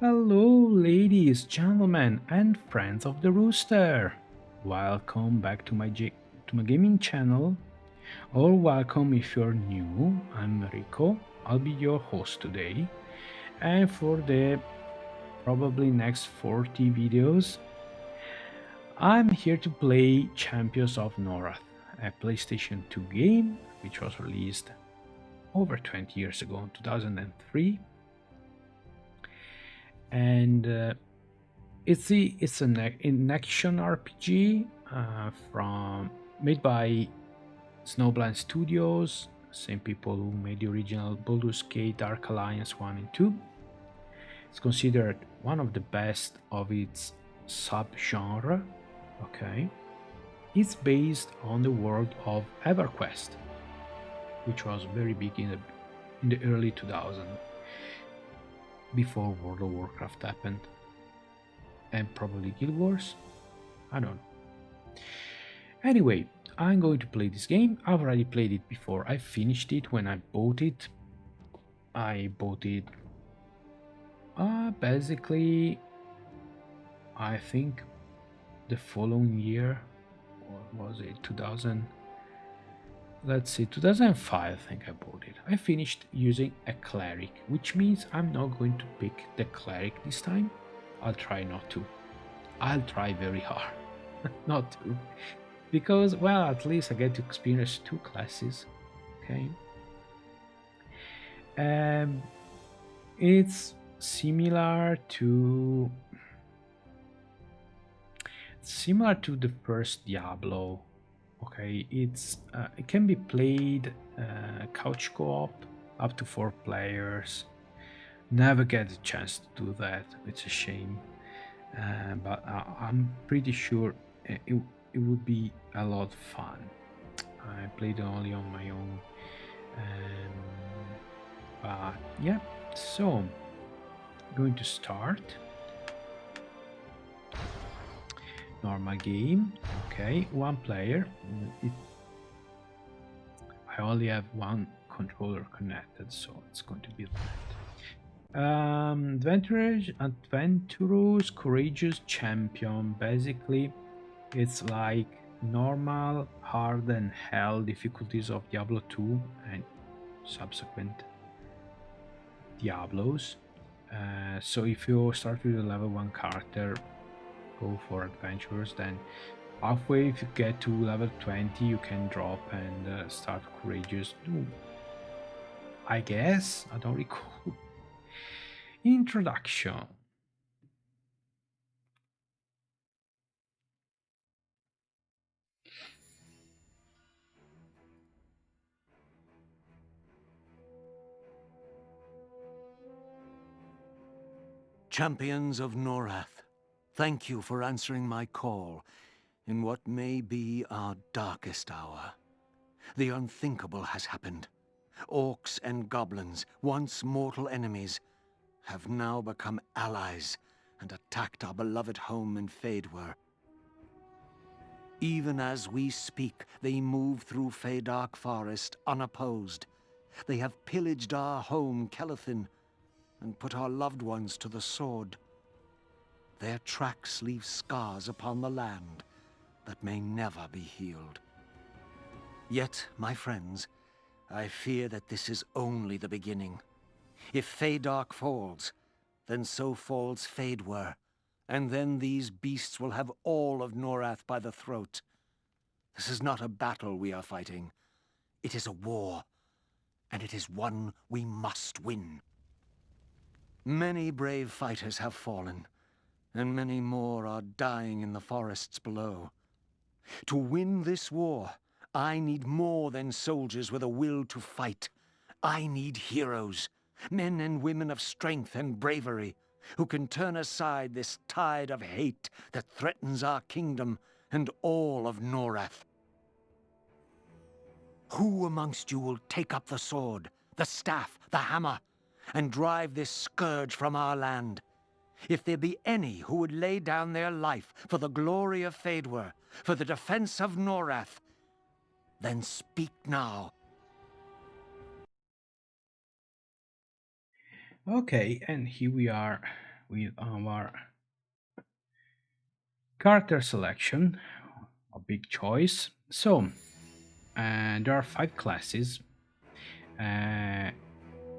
Hello, ladies, gentlemen, and friends of the rooster. Welcome back to my gaming channel, or welcome if you're new. I'm Rico. I'll be your host today, and for the probably next 40 videos, I'm here to play Champions of Norrath, a PlayStation 2 game which was released over 20 years ago in 2003, and it's an action RPG from made by Snowblind Studios, same people who made the original Baldur's Gate Dark Alliance 1 and 2. It's considered one of the best of its subgenre. Okay, it's based on the world of EverQuest, which was very big in the early 2000s, before World of Warcraft happened, and probably Guild Wars. I don't know. Anyway, I'm going to play this game. I've already played it before. I finished it when I bought it. I bought it basically, I think the following year, or was it 2000? Let's see, 2005, I think I bought it. I finished using a cleric, which means I'm not going to pick the cleric this time. I'll try not to. I'll try very hard not to. Because, well, at least I get to experience two classes. Okay. Um, it's similar to the first Diablo. Okay, it can be played couch co-op up to 4 players. Never get a chance to do that. It's a shame, but I'm pretty sure it would be a lot of fun. I played only on my own, but yeah. So, going to start normal game. Okay, one player. I only have one controller connected, so it's going to be that. Adventurous, courageous champion. Basically, it's like normal, hard, and hell difficulties of Diablo 2 and subsequent Diablos. So if you start with a level 1 character, go for adventurers, then halfway if you get to level 20 you can drop and start courageous. I guess, I don't recall. Introduction. Champions of Norrath, thank you for answering my call in what may be our darkest hour. The unthinkable has happened. Orcs and goblins, once mortal enemies, have now become allies and attacked our beloved home in Faedwer. Even as we speak, they move through Feydark Forest unopposed. They have pillaged our home, Kelethin, and put our loved ones to the sword. Their tracks leave scars upon the land that may never be healed. Yet, my friends, I fear that this is only the beginning. If Feydark falls, then so falls Faedwer, and then these beasts will have all of Norrath by the throat. This is not a battle we are fighting. It is a war, and it is one we must win. Many brave fighters have fallen, and many more are dying in the forests below. To win this war, I need more than soldiers with a will to fight. I need heroes, men and women of strength and bravery, who can turn aside this tide of hate that threatens our kingdom and all of Norrath. Who amongst you will take up the sword, the staff, the hammer, and drive this scourge from our land? If there be any who would lay down their life for the glory of Faedwer, for the defense of Norrath, then speak now. Okay, and here we are with our character selection, a big choice. So, there are 5 classes. Uh,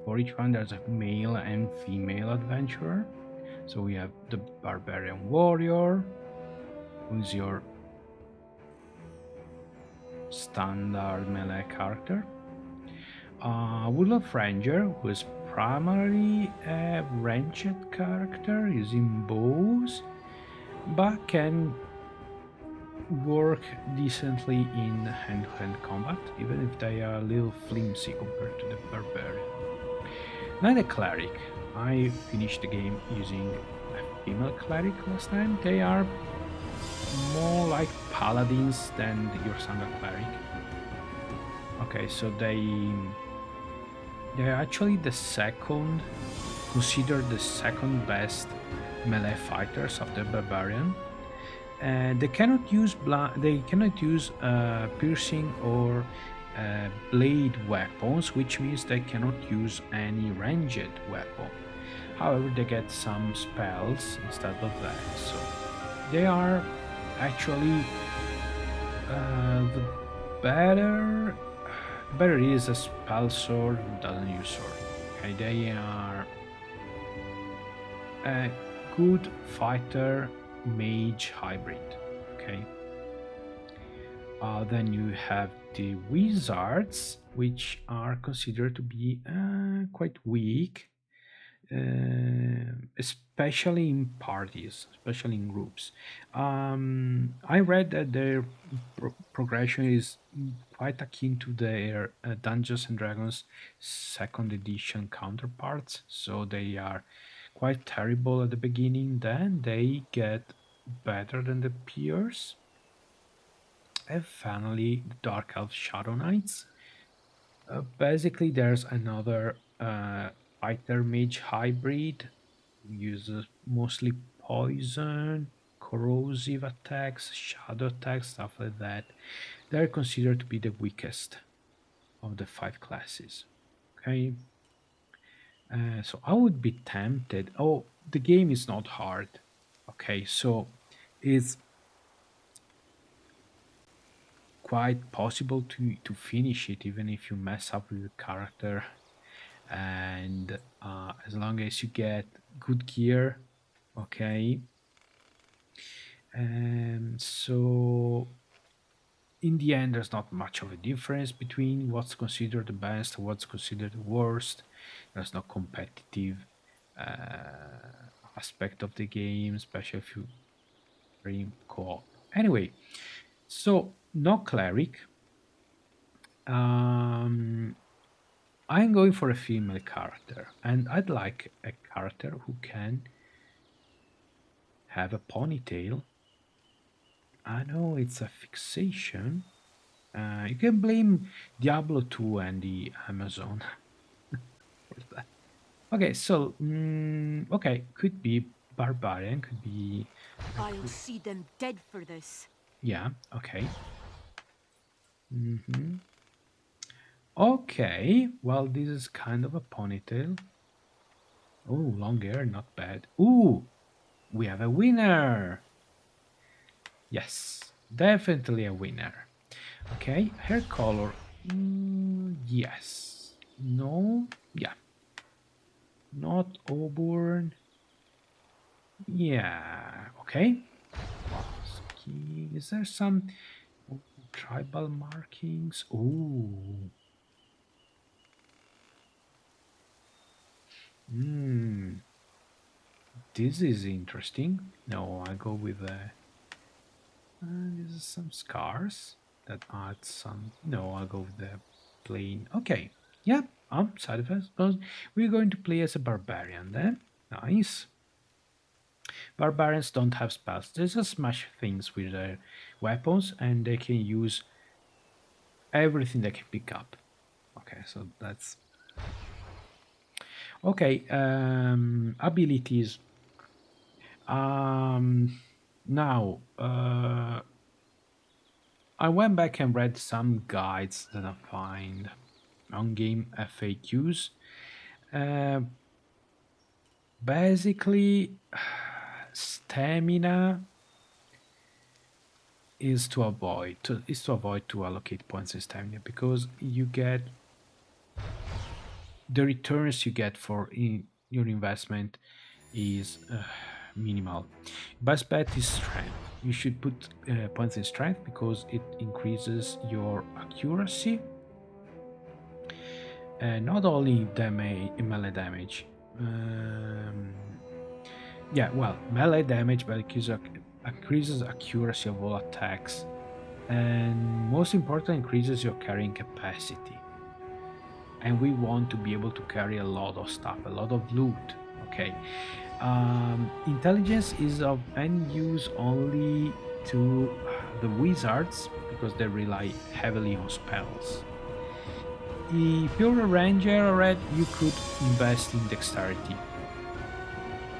for each one, there's a male and female adventurer. So we have the Barbarian Warrior, who's your standard melee character. Woodland Ranger, who is primarily a ranged character using bows, but can work decently in hand-to-hand combat, even if they are a little flimsy compared to the Barbarian. Now the Cleric. I finished the game using a female Cleric last time. They are more like paladins than your standard Cleric. Okay, so they're actually considered the second best melee fighters after Barbarian. They cannot use piercing or blade weapons, which means they cannot use any ranged weapon. However, they get some spells instead of that, so they are actually the better. The better is a spell sword who doesn't use sword. Okay, they are a good fighter mage hybrid. Okay. Then you have the wizards, which are considered to be quite weak, especially in parties, especially in groups. I read that their progression is quite akin to their Dungeons and Dragons second edition counterparts, so they are quite terrible at the beginning, then they get better than the peers. And finally, the Dark Elf Shadow Knights. Basically, there's another fighter mage hybrid who uses mostly poison, corrosive attacks, shadow attacks, stuff like that. They're considered to be the weakest of the 5 classes. Okay, so I would be tempted. Oh, the game is not hard. Okay, so it's quite possible to finish it even if you mess up with your character, and as long as you get good gear. Okay, and so in the end there's not much of a difference between what's considered the best and what's considered the worst. There's no competitive aspect of the game, especially if you bring co-op. Anyway, so no cleric. um I'm going for a female character, and I'd like a character who can have a ponytail. I know it's a fixation. You can blame Diablo 2 and the Amazon for that. Okay, so okay, could be Barbarian, could be I'll see them dead for this. yeah. Okay. hmm Okay, well, this is kind of a ponytail. Oh, long hair, not bad. Ooh, we have a winner. Yes, definitely a winner. Okay, hair color. Yes. No. Yeah. Not auburn. Yeah. Okay. Is there some tribal markings? Ooh. This is interesting. No, I go with the. This is some scars that add some. No, I'll go with the plain. Okay. Yeah. Side effects. We're going to play as a barbarian then. Nice. Barbarians don't have spells. They just smash things with their weapons, and they can use everything they can pick up. Okay, so that's okay. Abilities. Now, I went back and read some guides that I find on game FAQs. Uh, Basically, stamina is to avoid to allocate points in stamina, because you get the returns you get for your investment is minimal. Best bet is strength. You should put points in strength because it increases your accuracy, and not only melee damage. Yeah, well, melee damage, but it increases accuracy of all attacks, and most important, increases your carrying capacity. And we want to be able to carry a lot of stuff, a lot of loot. Okay. Intelligence is of any use only to the wizards because they rely heavily on spells. If you're a ranger or red, you could invest in dexterity.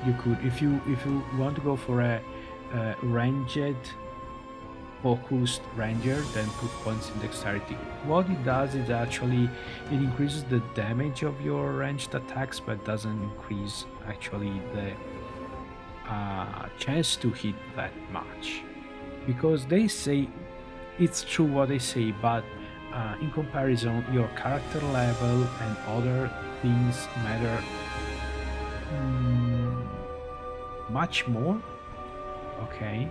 You could, if you want to go for a ranged focused ranger, then put points in dexterity. What it does is actually it increases the damage of your ranged attacks, but doesn't increase actually the chance to hit that much. Because they say it's true what they say, but in comparison, your character level and other things matter much more. Okay.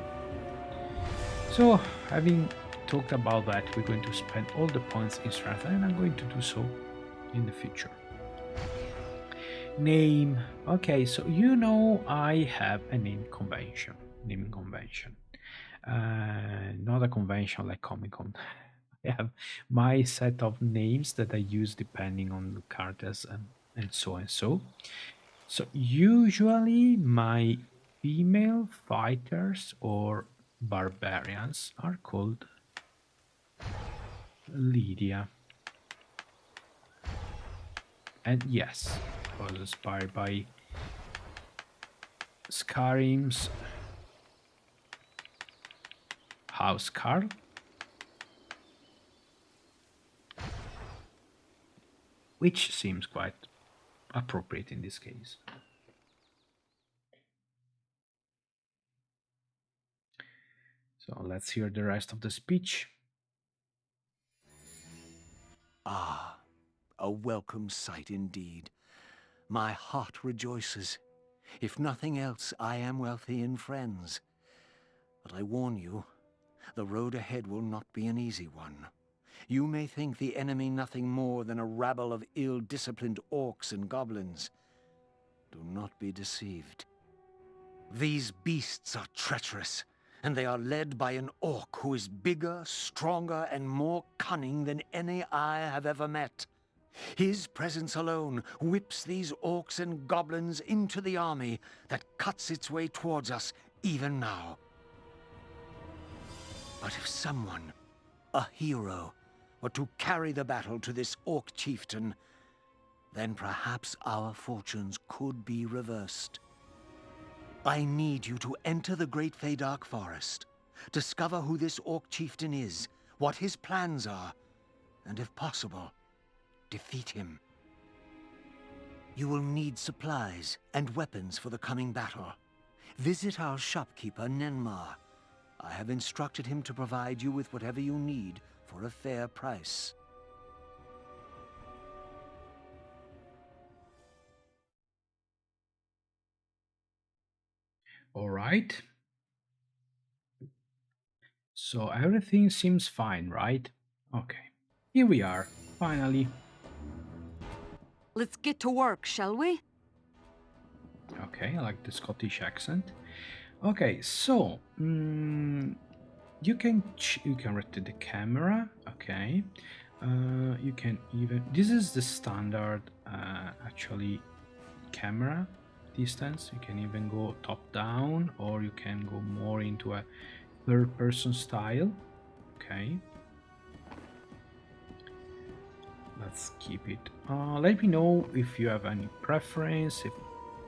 So, having talked about that, we're going to spend all the points in strength, and I'm going to do so in the future. Name. Okay, so I have a naming convention. Not a convention like Comic Con. I have my set of names that I use depending on the characters and so and so. So usually my female fighters or barbarians are called Lydia. And yes, I was inspired by Skyrim's House Carl. Which seems quite appropriate in this case. So let's hear the rest of the speech. Ah, a welcome sight indeed. My heart rejoices. If nothing else, I am wealthy in friends. But I warn you, the road ahead will not be an easy one. You may think the enemy nothing more than a rabble of ill-disciplined orcs and goblins. Do not be deceived. These beasts are treacherous, and they are led by an orc who is bigger, stronger, and more cunning than any I have ever met. His presence alone whips these orcs and goblins into the army that cuts its way towards us even now. But if someone, a hero, were to carry the battle to this orc chieftain, then perhaps our fortunes could be reversed. I need you to enter the Great Feydark Forest, discover who this orc chieftain is, what his plans are, and if possible, defeat him. You will need supplies and weapons for the coming battle. Visit our shopkeeper, Nenmar. I have instructed him to provide you with whatever you need for a fair price. All right. So everything seems fine, right? Okay. Here we are, finally. Let's get to work, shall we? Okay, I like the Scottish accent. Okay, so you can rotate the camera. Okay, you can even. This is the standard actually camera distance. You can even go top down, or you can go more into a third-person style. Okay. Let's keep it. Let me know if you have any preference, if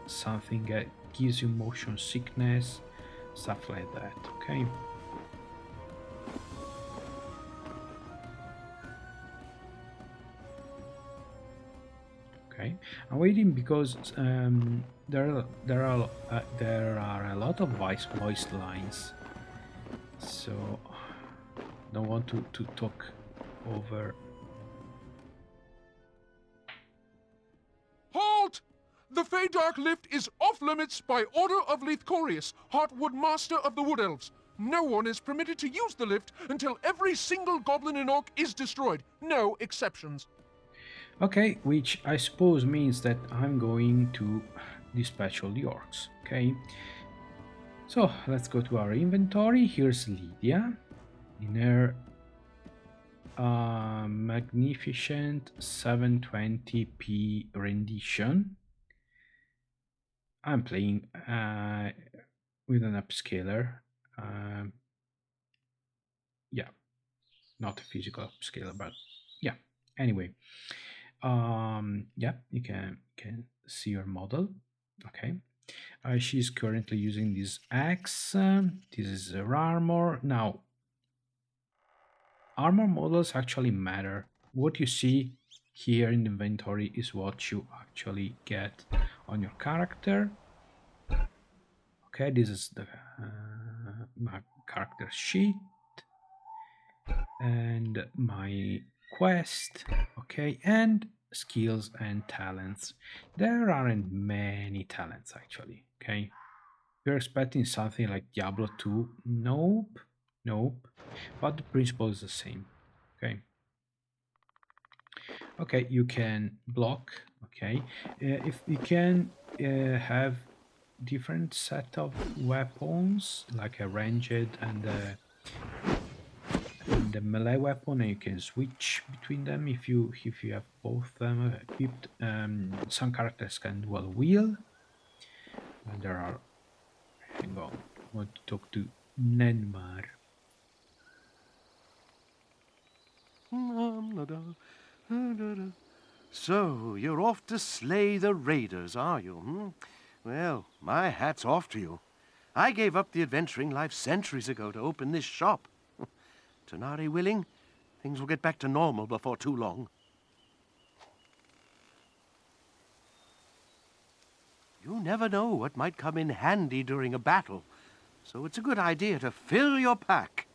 something gives you motion sickness, stuff like that. Okay. Okay, I'm waiting because there are a lot of voice lines, so don't want to talk over. Halt! The Feydark lift is off limits by order of Leithcorius, Heartwood Master of the Wood Elves. No one is permitted to use the lift until every single goblin and orc is destroyed. No exceptions. Okay, which I suppose means that I'm going to dispatch all the orcs. Okay, so let's go to our inventory. Here's Lydia in her magnificent 720p rendition. I'm playing with an upscaler. Yeah, not a physical upscaler, but yeah. Anyway, yeah, you can see your model. Okay, she's currently using this axe. This is her armor. Now, armor models actually matter. What you see here in the inventory is what you actually get on your character. Okay, this is the my character sheet and my quest. Okay, and skills and talents. There aren't many talents actually. Okay, you're expecting something like Diablo 2. Nope, nope, but the principle is the same. Okay, okay, you can block. Okay, if you can have different set of weapons like a ranged and the melee weapon, and you can switch between them if you have both them equipped. Some characters can dual wield, and there are. Hang on, I want to talk to Nenmar. So, you're off to slay the raiders, are you? Well, my hat's off to you. I gave up the adventuring life centuries ago to open this shop. Tonari willing, things will get back to normal before too long. You never know what might come in handy during a battle, so it's a good idea to fill your pack.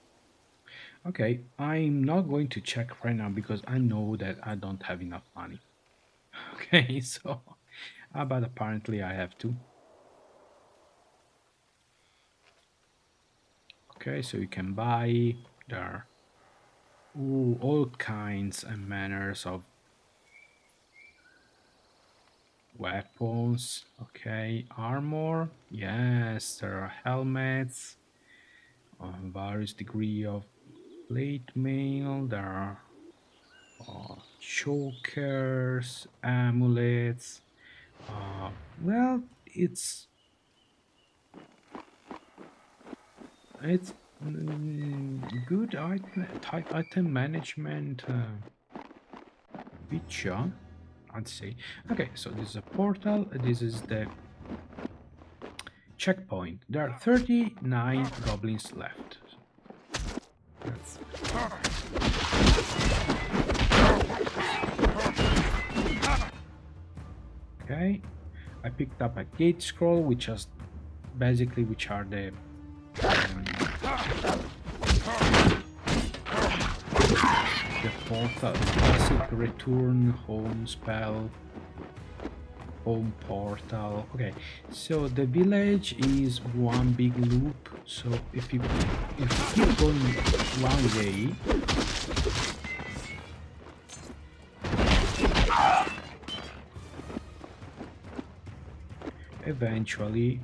Okay, I'm not going to check right now because I know that I don't have enough money. Okay, so, but apparently I have to. Okay, so you can buy there. Ooh, all kinds and manners of weapons. Okay, armor. Yes, there are helmets. Various degree of plate mail. There are chokers, amulets. Well, it's good item management feature, I'd say. Okay, so this is a portal. This is the checkpoint. There are 39 goblins left. Okay, I picked up a gate scroll, which are the the portal, classic return home spell, home portal. Okay, so the village is one big loop. So if you keep going one way, eventually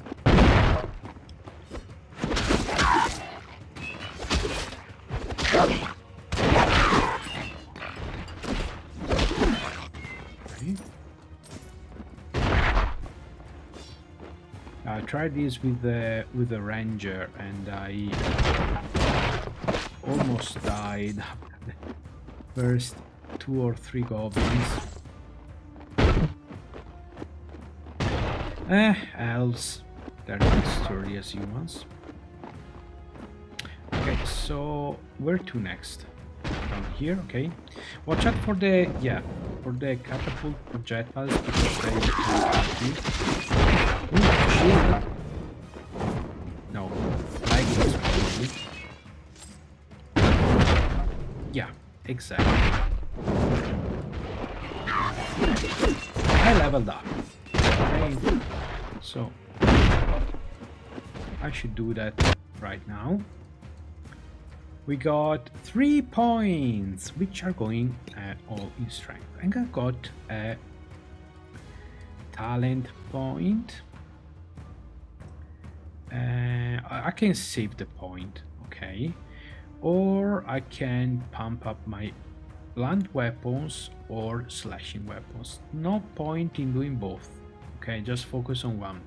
I tried this with the ranger and I almost died after the first 2 or 3 goblins. Elves, they're not sturdy as humans. Okay, so where to next? From here, okay. Watch out for the for the catapult projectiles because they can you. Ooh, shield. No, leggings probably. Yeah, exactly. I leveled up. Okay. So I should do that right now. We got 3 points, which are going all in strength. And I got a talent point. I can save the point, okay? Or I can pump up my blunt weapons or slashing weapons. No point in doing both, okay? Just focus on one.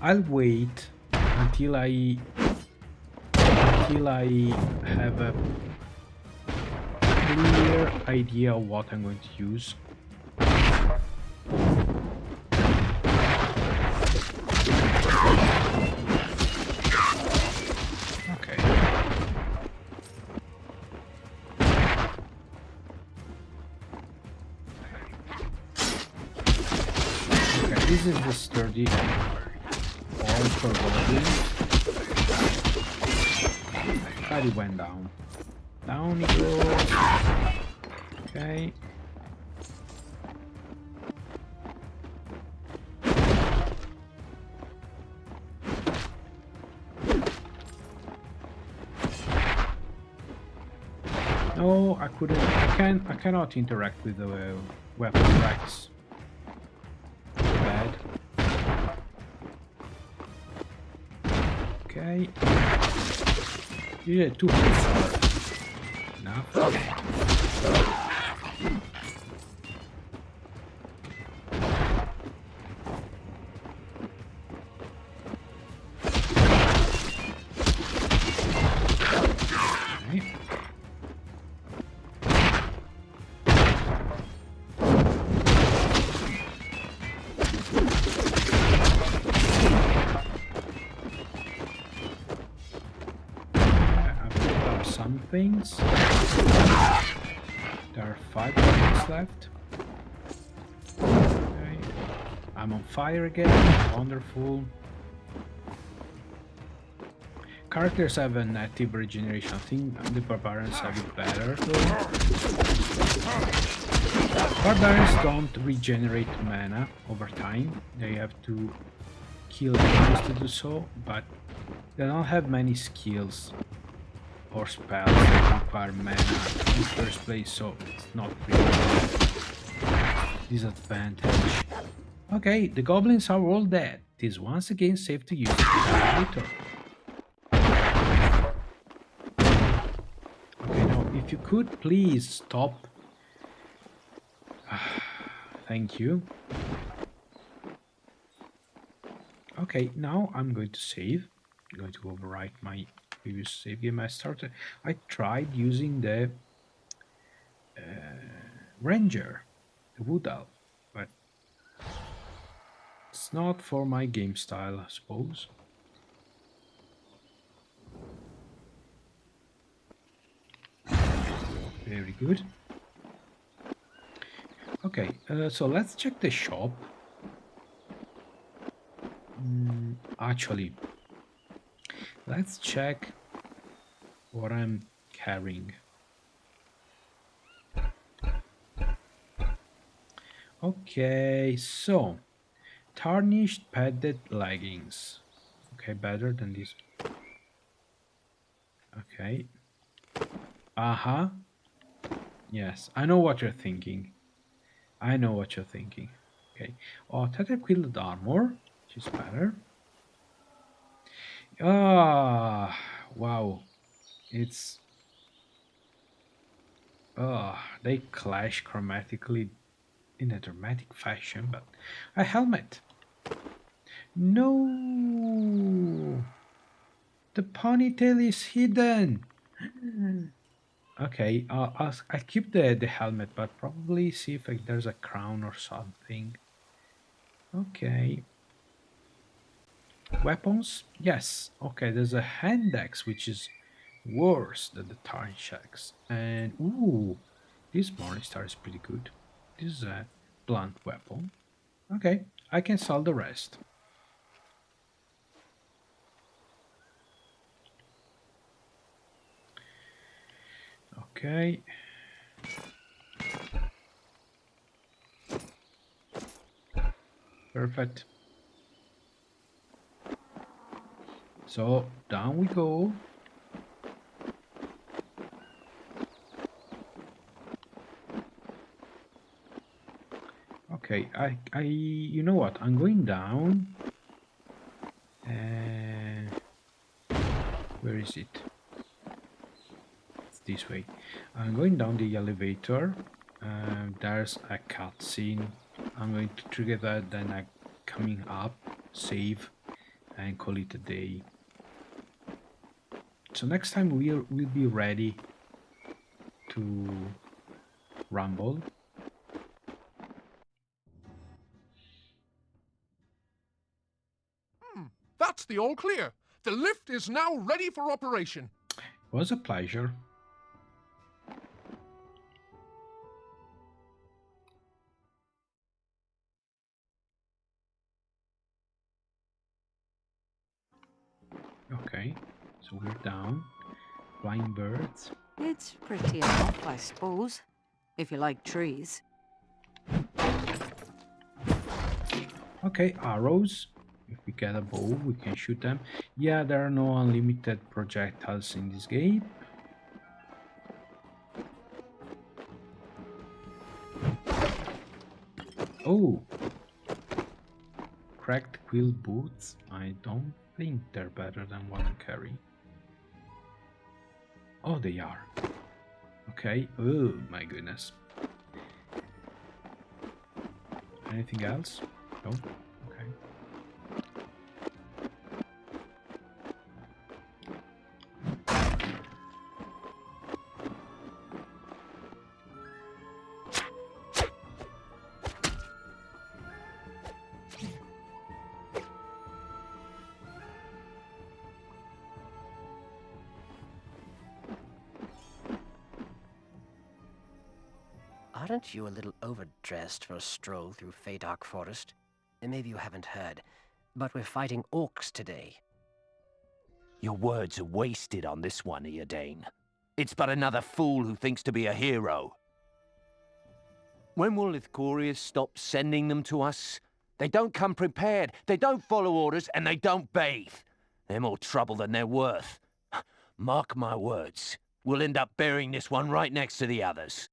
I'll wait until I have a clear idea of what I'm going to use. Okay. Okay, this is the sturdy all for goblin. And it went down. Down it goes. Okay. No, I couldn't. I cannot interact with the weapon racks. Bad. Okay. Yeah, 2 hits are enough. Okay. Things. There are 5 points left. Okay. I'm on fire again. Wonderful. Characters have an active regeneration. I think the barbarians have it better though. Barbarians don't regenerate mana over time. They have to kill enemies to do so, but they don't have many skills or spells that require mana in the first place, so it's not really a disadvantage. Okay, the goblins are all dead. It is once again safe to use the generator. Okay, now if you could please stop. Thank you. Okay, now I'm going to save. I'm going to overwrite my previous save game I started. I tried using the ranger, the wood elf, but it's not for my game style, I suppose. Very good. Okay, so let's check the shop. Actually, let's check what I'm carrying. Okay, so tarnished padded leggings. Okay, better than this. Okay. Uh-huh. Yes, I know what you're thinking. I know what you're thinking. Okay. Oh, tether-quilted armor, which is better. Ah, wow. It's... they clash chromatically in a dramatic fashion, but a helmet. No! The ponytail is hidden! Okay, I'll keep the helmet, but probably see if there's a crown or something. Okay. Weapons? Yes. Okay, there's a hand axe, which is worse than the Tarn Shacks. And ooh, this Morningstar is pretty good. This is a blunt weapon. Okay, I can sell the rest. Okay. Perfect. So down we go. Okay, you know what? I'm going down. Where is it? It's this way. I'm going down the elevator. There's a cutscene. I'm going to trigger that, then I'm coming up, save, and call it a day. So next time we'll be ready to rumble. That's the all clear. The lift is now ready for operation. It was a pleasure. Okay, so we're down. Flying birds. It's pretty enough, I suppose, if you like trees. Okay, arrows. If we get a bow, we can shoot them. Yeah, there are no unlimited projectiles in this game. Oh! Cracked quill boots. I don't think they're better than what I carry. Oh, they are. Okay. Oh, my goodness. Anything else? No? Okay. Aren't you a little overdressed for a stroll through Faydark Forest? And maybe you haven't heard, but we're fighting orcs today. Your words are wasted on this one, Eodane. It's but another fool who thinks to be a hero. When will Lithcorius stop sending them to us? They don't come prepared, they don't follow orders, and they don't bathe. They're more trouble than they're worth. Mark my words, we'll end up burying this one right next to the others.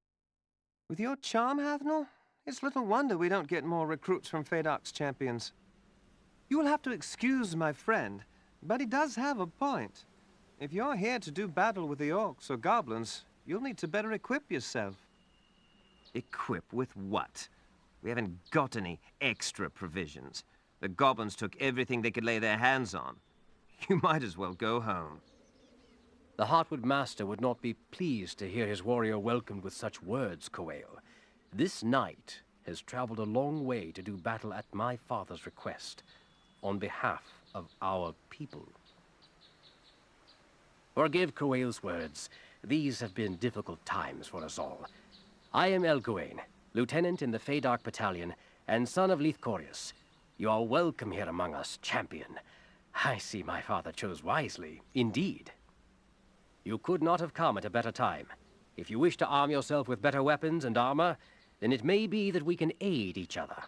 With your charm, Hathnor, it's little wonder we don't get more recruits from Faydark's champions. You will have to excuse my friend, but he does have a point. If you're here to do battle with the orcs or goblins, you'll need to better equip yourself. Equip with what? We haven't got any extra provisions. The goblins took everything they could lay their hands on. You might as well go home. The Heartwood Master would not be pleased to hear his warrior welcomed with such words, Coel. This knight has traveled a long way to do battle at my father's request, on behalf of our people. Forgive Coel's words. These have been difficult times for us all. I am Elgawain, lieutenant in the Faydark Battalion, and son of Lithcorius. You are welcome here among us, champion. I see my father chose wisely, indeed. You could not have come at a better time. If you wish to arm yourself with better weapons and armor, then it may be that we can aid each other.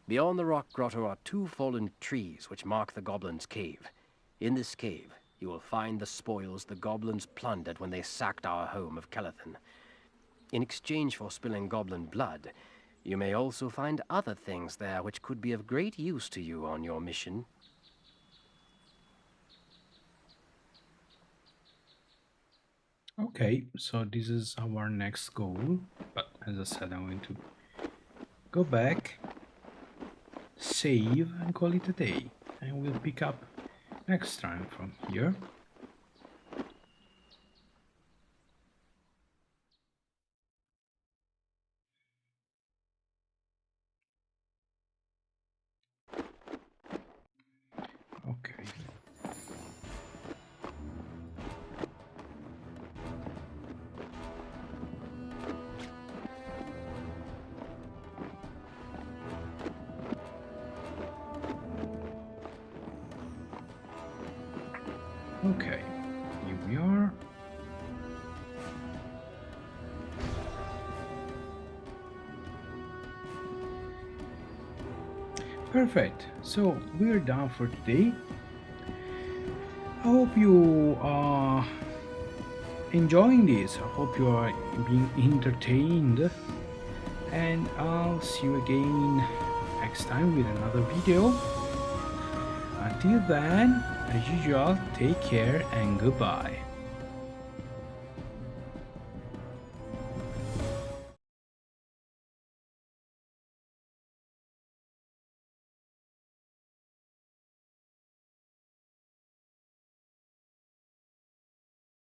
Beyond the rock grotto are 2 fallen trees which mark the goblins' cave. In this cave, you will find the spoils the goblins plundered when they sacked our home of Kelethan. In exchange for spilling goblin blood, you may also find other things there which could be of great use to you on your mission. Okay, so this is our next goal. But as I said, I'm going to go back, save, and call it a day. And we'll pick up next time from here. Okay. Okay, here we are. Perfect. So we're done for today. I hope you are enjoying this. I hope you are being entertained. And I'll see you again next time with another video. Until then, as usual, take care and goodbye.